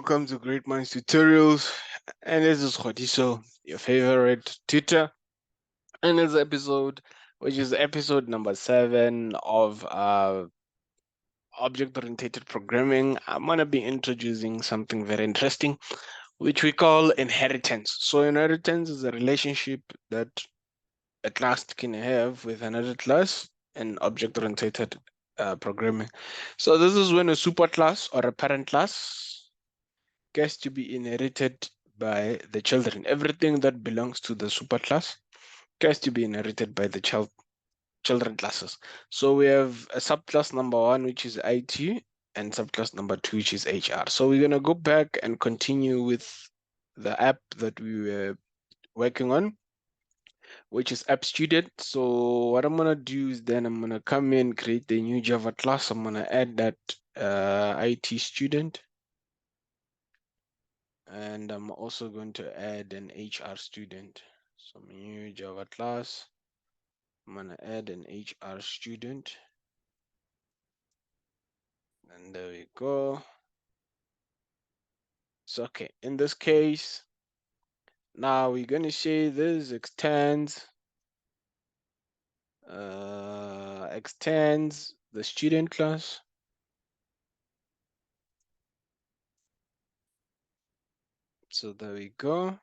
welcome to Great Minds Tutorials. And this is Khodiso, your favorite tutor. In this episode, which is episode number 7 of object-oriented programming, I'm going to be introducing something very interesting, which we call inheritance. So inheritance is a relationship that a class can have with another class in object-oriented programming. So this is when a superclass or a parent class gets to be inherited by the children. Everything that belongs to the superclass gets to be inherited by the children classes. So we have a subclass number 1, which is IT, and subclass number 2, which is HR. So we're gonna go back and continue with the app that we were working on, which is app student. So what I'm gonna do is then I'm gonna come in, create the new Java class. I'm gonna add that IT student. And I'm also going to add an HR student. So new Java class, I'm gonna add an HR student. And there we go. So okay, in this case, now we're gonna say this extends the student class. So there we go.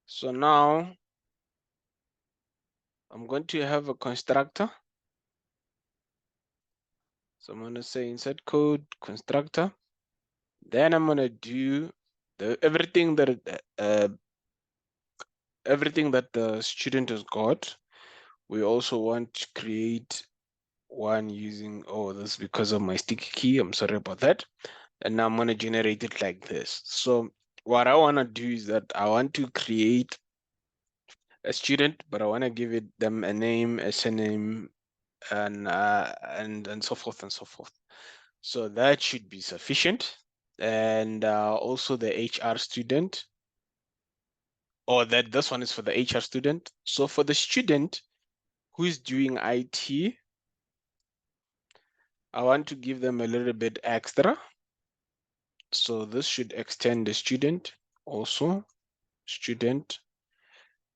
So now I'm going to have a constructor. So I'm going to say insert code constructor. Then I'm going to do everything that the student has got. We also want to create one using, oh, this is because of my sticky key. I'm sorry about that. And now I'm going to generate it like this. So what I want to do is that I want to create a student, but I want to give them a name, a surname, and so forth and so forth. So that should be sufficient. And also the HR student, or that this one is for the HR student. So for the student who is doing IT, I want to give them a little bit extra. So this should extend the student also, student.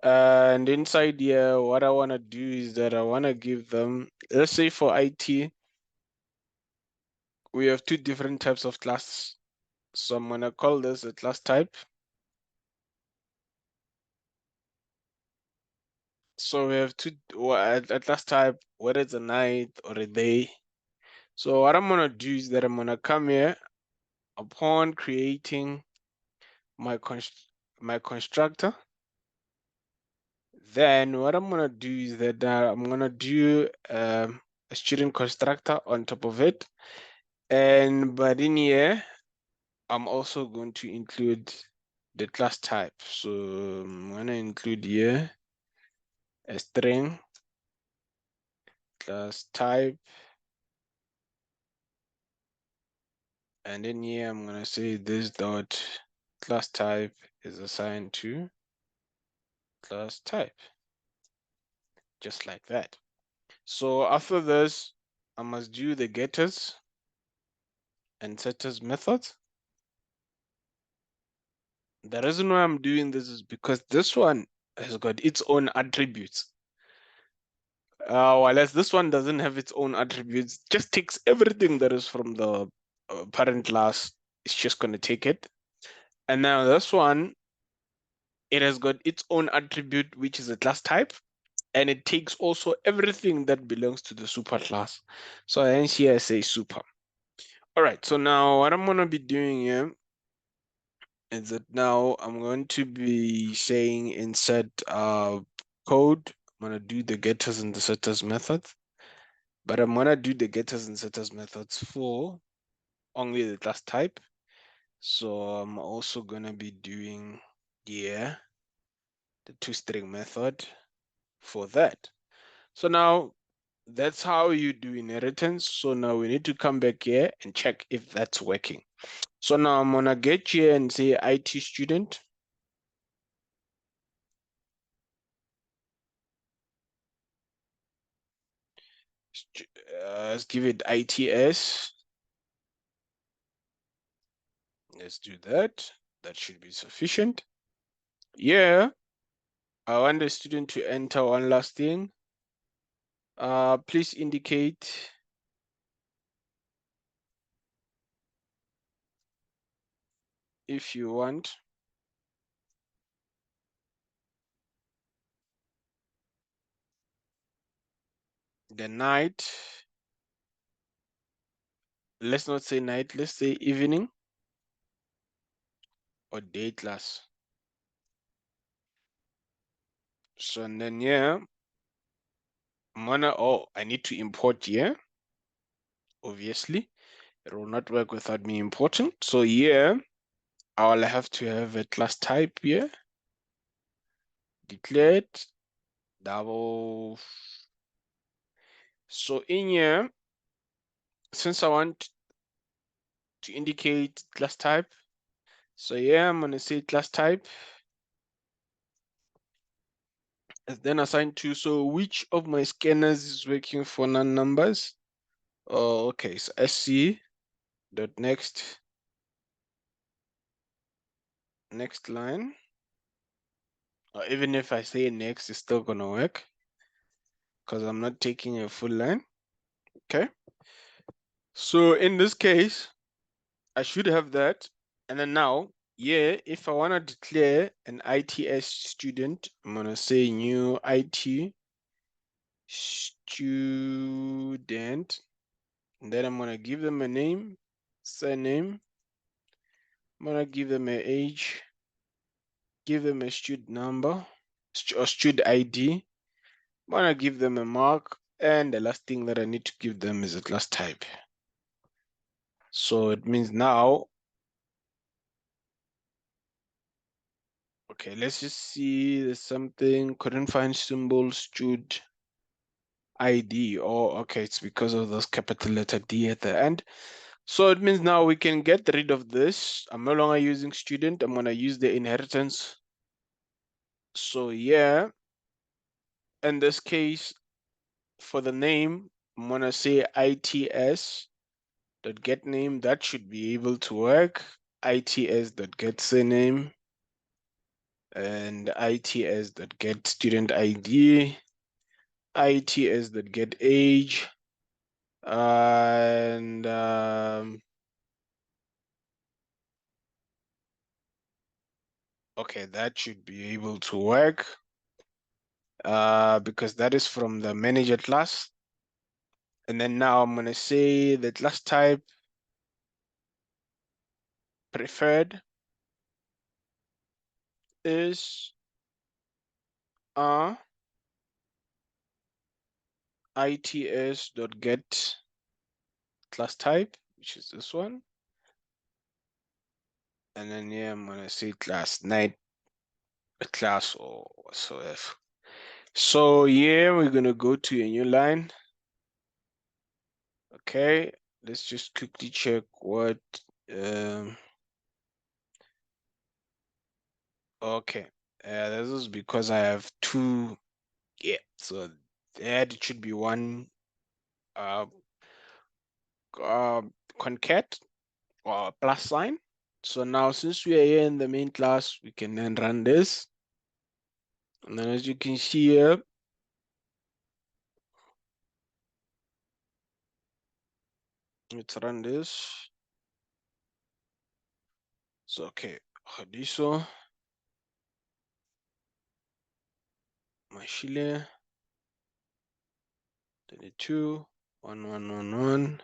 And inside here, what I want to do is that I want to give them, let's say for IT, we have 2 different types of class. So I'm going to call this a class type. So we have a class type, whether it's a night or a day. So what I'm going to do is that I'm going to come here upon creating my constructor. Then what I'm gonna do is that I'm gonna do a student constructor on top of it, but in here I'm also going to include the class type. So I'm gonna include here a string class type, and then here I'm gonna say this dot class type is assigned to class type, just like that. So after this, I must do the getters and setters methods. The reason why I'm doing this is because this one has got its own attributes. While as this one doesn't have its own attributes, just takes everything that is from the parent class. It's just going to take it. And now this one, it has got its own attribute, which is a class type. And it takes also everything that belongs to the super class. So hence here I say super. All right, so now what I'm going to be doing here is that now I'm going to be saying insert code. I'm going to do the getters and the setters methods, but I'm going to do the getters and setters methods for only the class type. So I'm also going to be doing here the toString method for that. So now that's how you do inheritance. So now we need to come back here and check if that's working. So now I'm going to get here and say IT student. Let's give it ITS. Let's do that. That should be sufficient. Yeah, I want the student to enter one last thing. Please indicate if you want the night. Let's not say night, let's say evening or day class. So and then yeah, I need to import here. Obviously, it will not work without me importing. So here, I'll have to have a class type here. Declared double. So in here, since I want to indicate class type, so yeah, I'm gonna say class type is then assigned to. So which of my scanners is working for non-numbers? Oh, okay, so sc dot next line. Or even if I say next, it's still gonna work because I'm not taking a full line. Okay. So in this case, I should have that. And then now, yeah, if I want to declare an ITS student, I'm going to say new IT student. And then I'm going to give them a name, surname. I'm going to give them an age, give them a student number, or student ID. I'm going to give them a mark. And the last thing that I need to give them is a class type. So it means now, okay, let's just see, there's something, couldn't find symbol, stud ID. Oh, okay, it's because of this capital letter D at the end. So it means now we can get rid of this. I'm no longer using student, I'm gonna use the inheritance. So yeah, in this case, for the name, I'm gonna say ITS dot get name. That should be able to work. ITS dot get surname and ITS dot get student ID, ITS dot get age, and okay, that should be able to work because that is from the manager class. And then now I'm going to say the class type preferred is its.get class type, which is this one. And then yeah, I'm going to say class night class or whatsoever. So yeah, we're going to go to a new line. Okay, let's just quickly check what okay, this is because I have two. Yeah, so that it should be one concat or plus sign. So now since we are here in the main class, we can then run this. And then as you can see here, let's run this. So okay, Hadiso, Mashile, 22, 1111.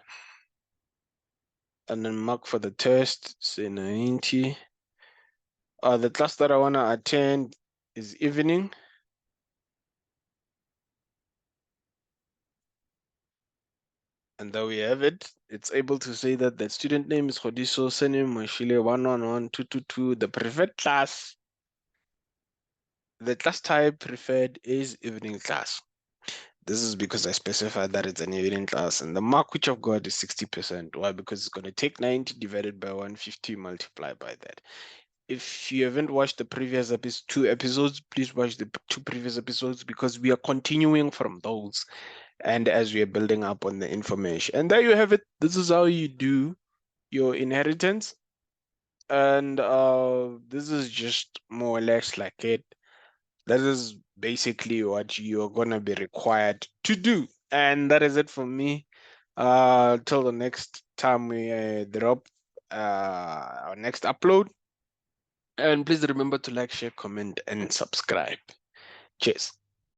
And then mark for the test, say 90. The class that I want to attend is evening. And there we have it. It's able to say that the student name is Hodiso, surname Mashile 111222. The preferred class, the class type preferred is evening class. This is because I specified that it's an evening class, and the mark which I've got is 60%. Why? Because it's going to take 90 divided by 150 multiplied by that. If you haven't watched the previous two episodes, please watch the two previous episodes because we are continuing from those. And as we are building up on the information, and there you have it. This is how you do your inheritance. and this is just more or less like it. That is basically what you're gonna be required to do, and that is it for me. Till the next time we drop our next upload. And please remember to like, share, comment, and subscribe. Cheers.